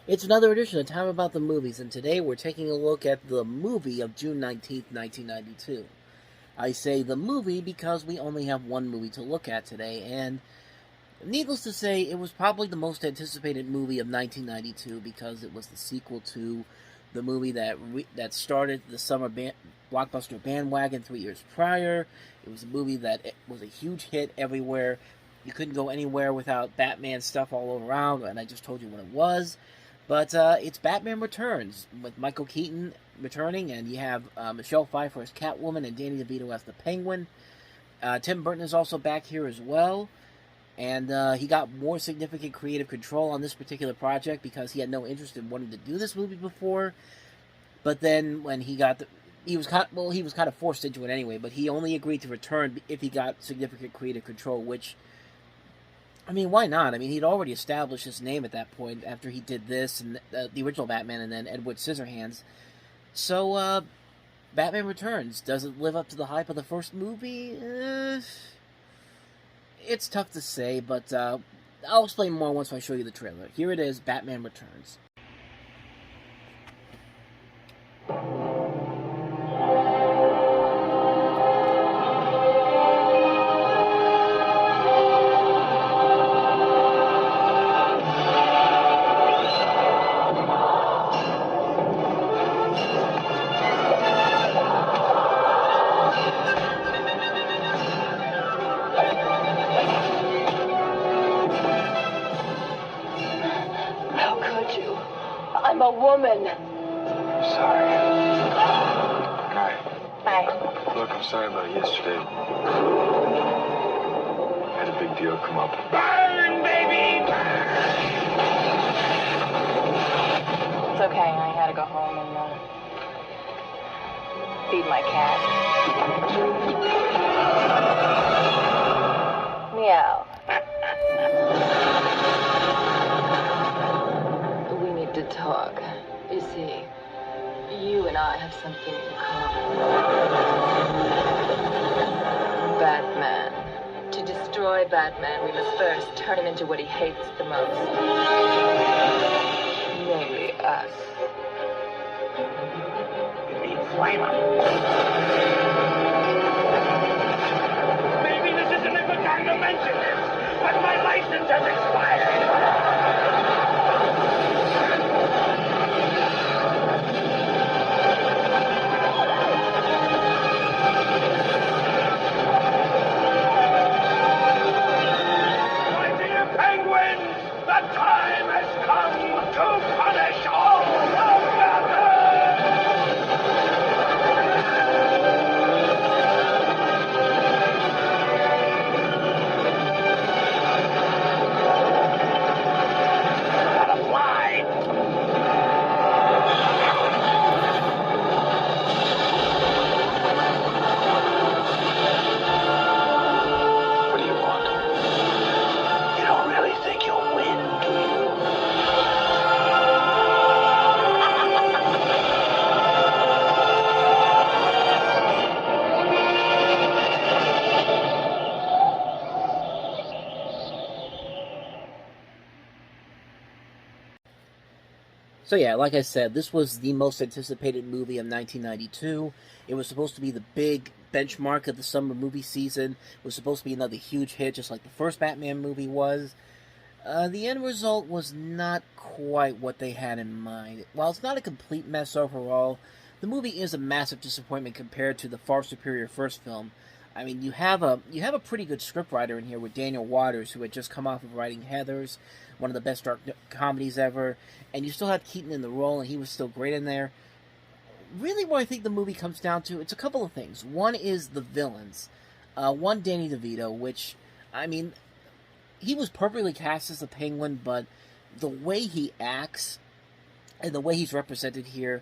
It's another edition of Time About the Movies, and today we're taking a look at the movie of June 19th, 1992. I say the movie because we only have one movie to look at today, and needless to say, it was probably the most anticipated movie of 1992 because it was the sequel to the movie that started the blockbuster bandwagon 3 years prior. It was a movie that was a huge hit everywhere. You couldn't go anywhere without Batman stuff all around, and I just told you what it was. But it's Batman Returns, with Michael Keaton returning, and you have Michelle Pfieffer as Catwoman and Danny DeVito as the Penguin. Tim Burton is also back here as well, and he got more significant creative control on this particular project because he had no interest in wanting to do this movie before. But then when he was kind of forced into it anyway, but he only agreed to return if he got significant creative control, which, I mean, why not? I mean, he'd already established his name at that point after he did this and the original Batman and then Edward Scissorhands. So, Batman Returns, does it live up to the hype of the first movie? It's tough to say, but I'll explain more once I show you the trailer. Here it is, Batman Returns. I'm a woman. Sorry. Hi. Hi. Look, I'm sorry about yesterday. Had a big deal come up. Burn, baby, burn! It's okay. I had to go home and feed my cat. Meow. To talk. You see, you and I have something in common. Batman. To destroy Batman, we must first turn him into what he hates the most. Namely, us. You mean Flamer? Maybe this isn't a good time to mention this, but my license has expired. So yeah, like I said, this was the most anticipated movie of 1992. It was supposed to be the big benchmark of the summer movie season. It was supposed to be another huge hit, just like the first Batman movie was. The end result was not quite what they had in mind. While it's not a complete mess overall, the movie is a massive disappointment compared to the far superior first film. I mean, you have a pretty good scriptwriter in here with Daniel Waters, who had just come off of writing Heathers, one of the best dark comedies ever, and you still had Keaton in the role, and he was still great in there. Really, what I think the movie comes down to, it's a couple of things. One is the villains. One, Danny DeVito, which, I mean, he was perfectly cast as the Penguin, but the way he acts and the way he's represented here,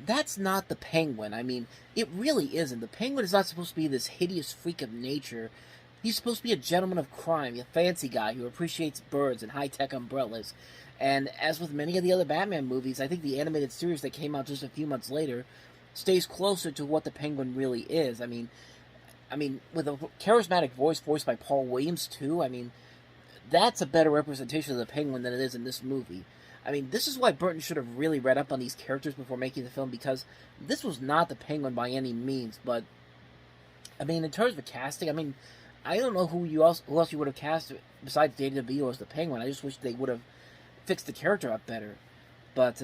that's not the Penguin. I mean, it really isn't. The Penguin is not supposed to be this hideous freak of nature. He's supposed to be a gentleman of crime, a fancy guy who appreciates birds and high-tech umbrellas. And as with many of the other Batman movies, I think the animated series that came out just a few months later stays closer to what the Penguin really is. I mean, with a charismatic voice voiced by Paul Williams, too, I mean, that's a better representation of the Penguin than it is in this movie. I mean, this is why Burton should have really read up on these characters before making the film, because this was not the Penguin by any means. But I mean, in terms of casting, I mean, I don't know who else you would have cast besides Danny DeVito as the Penguin. I just wish they would have fixed the character up better. But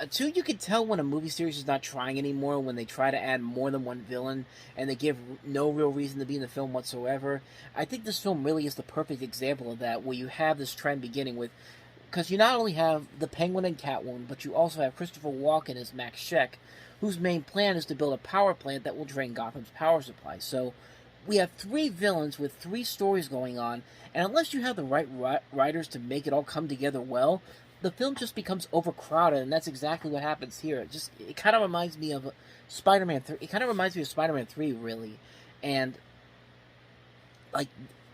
two, you can tell when a movie series is not trying anymore, when they try to add more than one villain and they give no real reason to be in the film whatsoever. I think this film really is the perfect example of that, where you have this trend beginning with, because you not only have the Penguin and Catwoman, but you also have Christopher Walken as Max Scheck, whose main plan is to build a power plant that will drain Gotham's power supply. So we have three villains with three stories going on, and unless you have the right writers to make it all come together well, the film just becomes overcrowded, and that's exactly what happens here. It kind of reminds me of Spider-Man 3. It kind of reminds me of Spider-Man 3, really. And, like,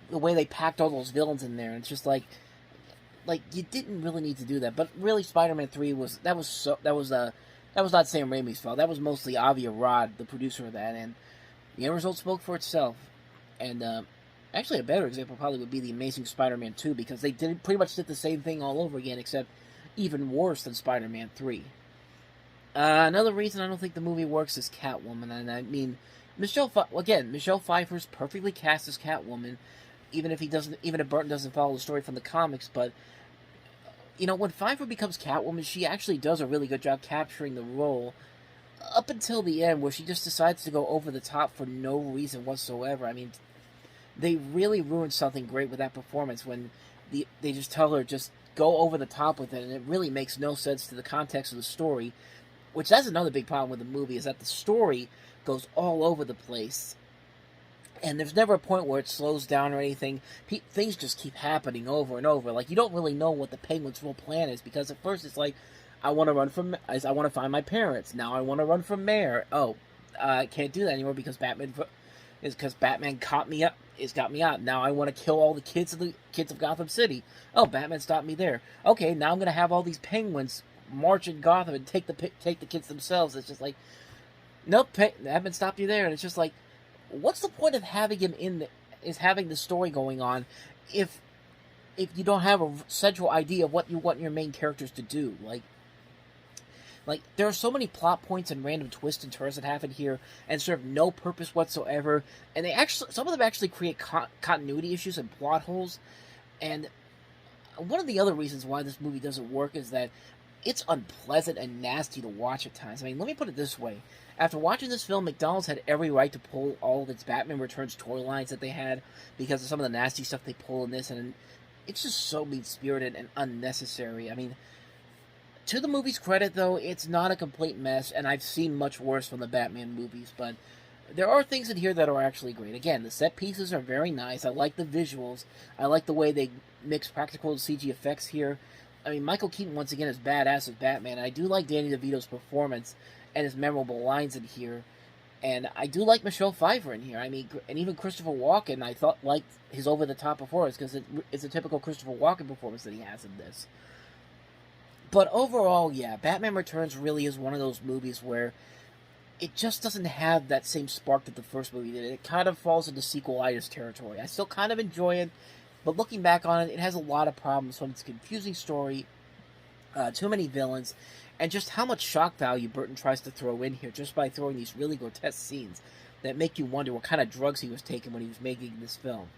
the way they packed all those villains in there, it's just like, you didn't really need to do that. But really, Spider-Man 3 was not Sam Raimi's fault. That was mostly Avi Arad, the producer of that, and the end result spoke for itself. And, actually, a better example probably would be The Amazing Spider-Man 2, because they pretty much did the same thing all over again, except even worse than Spider-Man 3. Another reason I don't think the movie works is Catwoman, and I mean, Michelle Pfeiffer's perfectly cast as Catwoman, even if Burton doesn't follow the story from the comics. But you know, when Pfeiffer becomes Catwoman, she actually does a really good job capturing the role, up until the end, where she just decides to go over the top for no reason whatsoever. I mean, they really ruined something great with that performance when they just tell her just go over the top with it, and it really makes no sense to the context of the story, which that's another big problem with the movie, is that the story goes all over the place, and there's never a point where it slows down or anything. Things just keep happening over and over. Like, you don't really know what the Penguin's real plan is, because at first it's like, I want to find my parents. Now I want to run from mayor. Oh, I can't do that anymore because Batman got me out. Now I want to kill all the kids of Gotham City. Oh, Batman stopped me there. Okay, now I'm gonna have all these penguins march in Gotham and take the kids themselves. It's just like, nope, Batman stopped you there, and it's just like, what's the point of having him having the story going on if you don't have a central idea of what you want your main characters to do? Like, there are so many plot points and random twists and turns that happen here and serve no purpose whatsoever. And some of them actually create continuity issues and plot holes. And one of the other reasons why this movie doesn't work is that it's unpleasant and nasty to watch at times. I mean, let me put it this way. After watching this film, McDonald's had every right to pull all of its Batman Returns toy lines that they had because of some of the nasty stuff they pull in this. And it's just so mean-spirited and unnecessary. I mean, to the movie's credit, though, it's not a complete mess, and I've seen much worse from the Batman movies, but there are things in here that are actually great. Again, the set pieces are very nice. I like the visuals. I like the way they mix practical and CG effects here. I mean, Michael Keaton, once again, is badass as Batman. I do like Danny DeVito's performance and his memorable lines in here, and I do like Michelle Pfieffer in here. I mean, and even Christopher Walken, I thought liked his over-the-top performance, because it's a typical Christopher Walken performance that he has in this. But overall, yeah, Batman Returns really is one of those movies where it just doesn't have that same spark that the first movie did. It kind of falls into sequelitis territory. I still kind of enjoy it, but looking back on it, it has a lot of problems from its confusing story, too many villains, and just how much shock value Burton tries to throw in here just by throwing these really grotesque scenes that make you wonder what kind of drugs he was taking when he was making this film.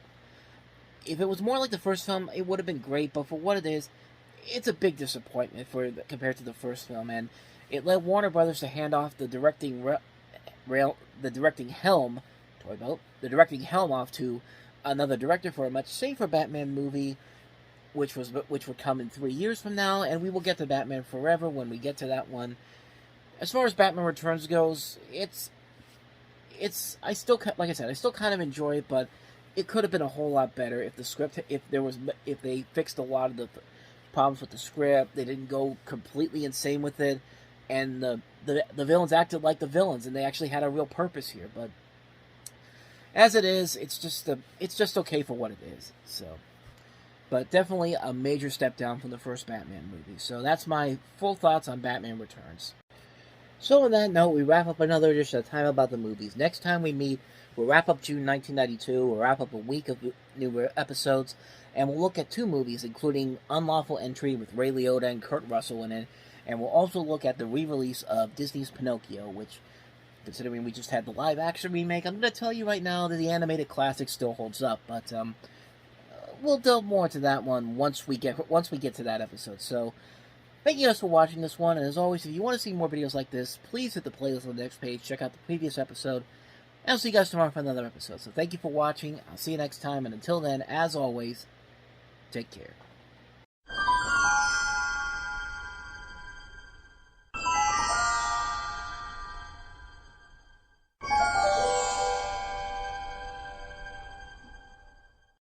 If it was more like the first film, it would have been great, but for what it is, it's a big disappointment compared to the first film, and it led Warner Brothers to hand off the directing helm off to another director for a much safer Batman movie, which would come in 3 years from now, and we will get to Batman Forever when we get to that one. As far as Batman Returns goes, I still kind of enjoy it, but it could have been a whole lot better if they fixed a lot of the problems with the script. They didn't go completely insane with it, and the villains acted like the villains, and they actually had a real purpose here. But as it is, it's just okay for what it is. So, but definitely a major step down from the first Batman movie. So that's my full thoughts on Batman Returns. So on that note, we wrap up another edition of Time About the Movies. Next time we meet, we'll wrap up June 1992. We'll wrap up a week of new episodes. And we'll look at 2 movies, including Unlawful Entry with Ray Liotta and Kurt Russell in it. And we'll also look at the re-release of Disney's Pinocchio, which, considering we just had the live-action remake, I'm going to tell you right now that the animated classic still holds up. But we'll delve more into that one once we get to that episode. So, thank you guys for watching this one. And as always, if you want to see more videos like this, please hit the playlist on the next page. Check out the previous episode. And I'll see you guys tomorrow for another episode. So thank you for watching. I'll see you next time. And until then, as always, take care.